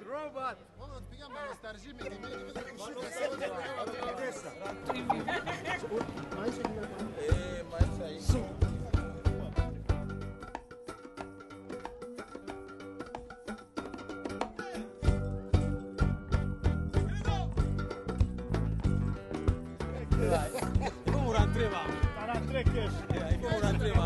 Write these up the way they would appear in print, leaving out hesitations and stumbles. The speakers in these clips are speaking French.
Robot. Il faut rentrer, va. Il faut rentrer, va.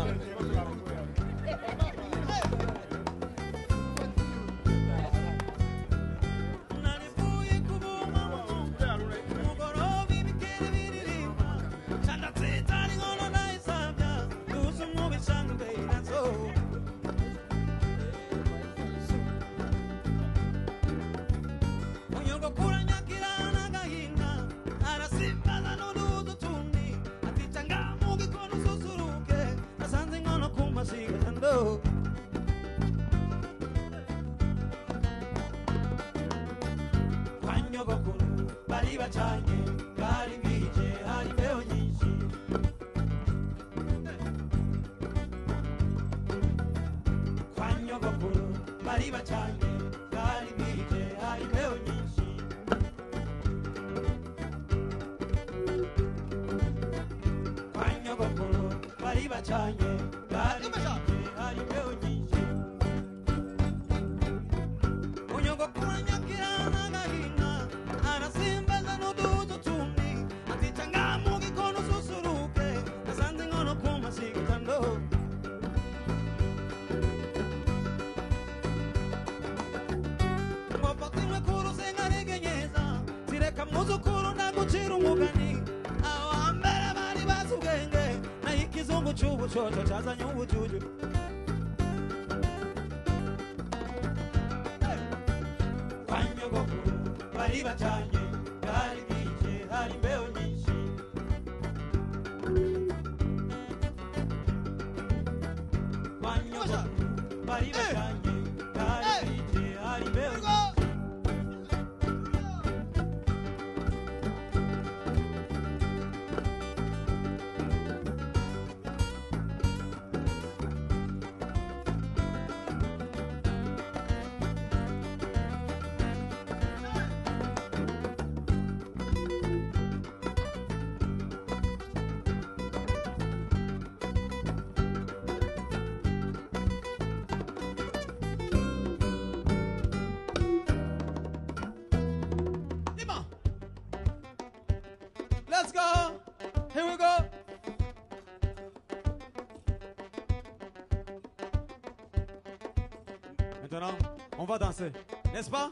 Let's go. Here we go. Maintenant, on va danser, n'est-ce pas?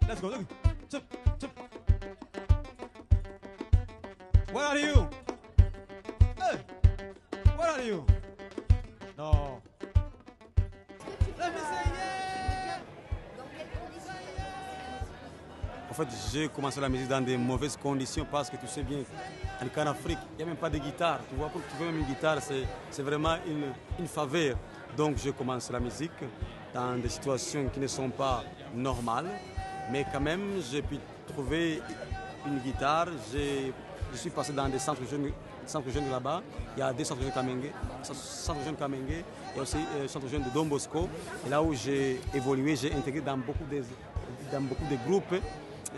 Let's go. Look. Chip, chip. Where are you? Hey, where are you? No. Let me say yeah. En fait, j'ai commencé la musique dans des mauvaises conditions parce que tu sais bien, en Afrique, il n'y a même pas de guitare. Tu vois, pour trouver même une guitare, c'est vraiment une faveur. Donc, j'ai commencé la musique dans des situations qui ne sont pas normales. Mais quand même, j'ai pu trouver une guitare. Je suis passé dans des centres jeunes là-bas. Il y a des centres jeunes Kamenge, il y a aussi centre jeune de Don Bosco. Et là où j'ai évolué, j'ai intégré dans beaucoup de groupes.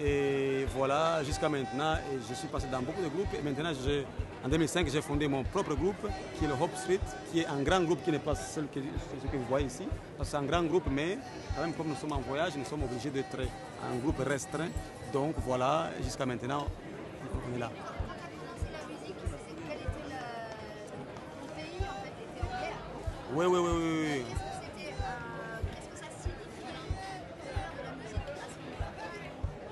Et voilà, jusqu'à maintenant, je suis passé dans beaucoup de groupes. Et maintenant, en 2005, j'ai fondé mon propre groupe, qui est le Hope Street, qui est un grand groupe qui n'est pas celui que vous voyez ici. Parce que c'est un grand groupe, mais quand même, comme nous sommes en voyage, nous sommes obligés d'être un groupe restreint. Donc voilà, jusqu'à maintenant, on est là. Oui, oui, oui, oui.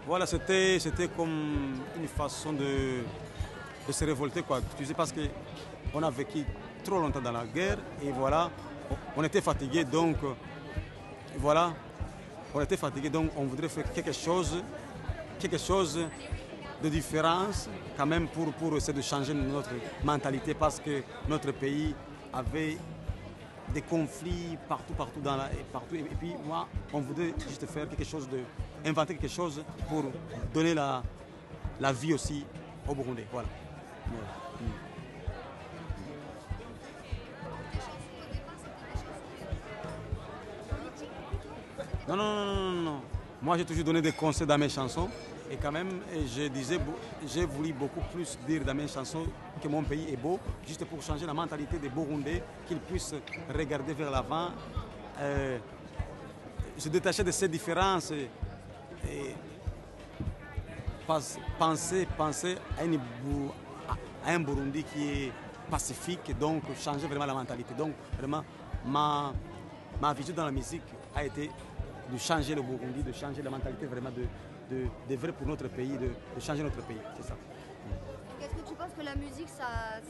Voilà, c'était comme une façon de se révolter, quoi. Tu sais, parce qu'on a vécu trop longtemps dans la guerre et voilà, on était fatigué, donc voilà, on voudrait faire quelque chose de différence quand même pour essayer de changer notre mentalité parce que notre pays avait des conflits partout et puis moi on voudrait juste faire quelque chose inventer quelque chose pour donner la vie aussi au Burundais, voilà. Non, non, non, non, non, non. Moi, j'ai toujours donné des conseils dans mes chansons. Et quand même, je disais, j'ai voulu beaucoup plus dire dans mes chansons que mon pays est beau, juste pour changer la mentalité des Burundais, qu'ils puissent regarder vers l'avant, euh, se détacher de ces différences et penser à un Burundi qui est pacifique, donc changer vraiment la mentalité. Donc vraiment, ma vision dans la musique a été de changer le Burundi, de changer la mentalité vraiment de vrai pour notre pays, de changer notre pays, c'est ça. Est-ce que tu penses que la musique, ça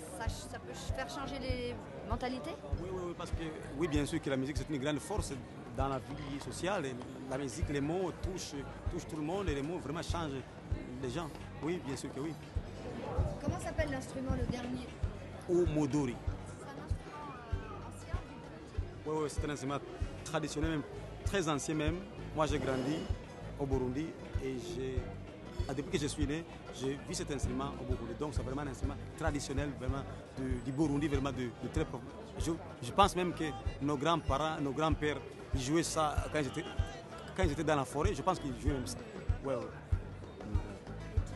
peut faire changer les mentalités? Oui, oui, oui, parce que oui, bien sûr que la musique c'est une grande force dans la vie sociale. Et la musique, les mots touchent tout le monde et les mots vraiment changent les gens. Oui, bien sûr que oui. Comment s'appelle l'instrument, le dernier? Ou Modori. C'est un instrument ancien du Oui, oui, c'est un instrument traditionnel, même, très ancien même. Moi, j'ai grandi au Burundi et depuis que je suis né, j'ai vu cet instrument au Burundi. Donc, c'est vraiment un instrument traditionnel vraiment du Burundi, vraiment de très profond. Je pense même que nos grands-parents, nos grands-pères, ils jouaient ça quand ils étaient dans la forêt. Je pense qu'ils jouaient même ça. Ouais, ouais.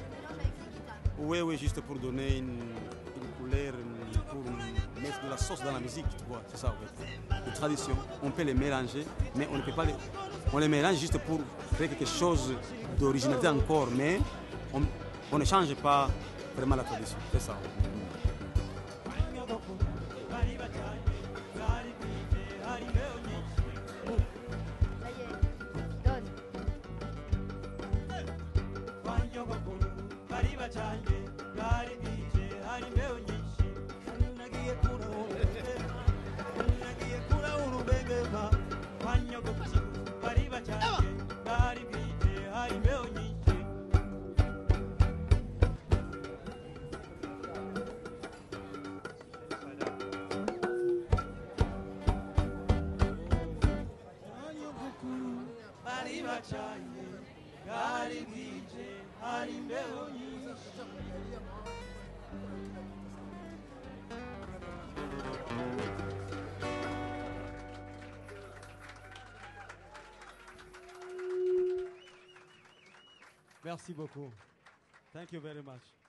mélange avec la guitare. Oui, oui, juste pour donner une couleur, pour mettre de la sauce dans la musique, tu vois, c'est ça en fait. Les traditions, on peut les mélanger, mais on ne peut pas les... On les mélange juste pour faire quelque chose d'originalité encore, mais on ne change pas vraiment la tradition, c'est ça. Ça y est, donne. Merci beaucoup. Thank you very much.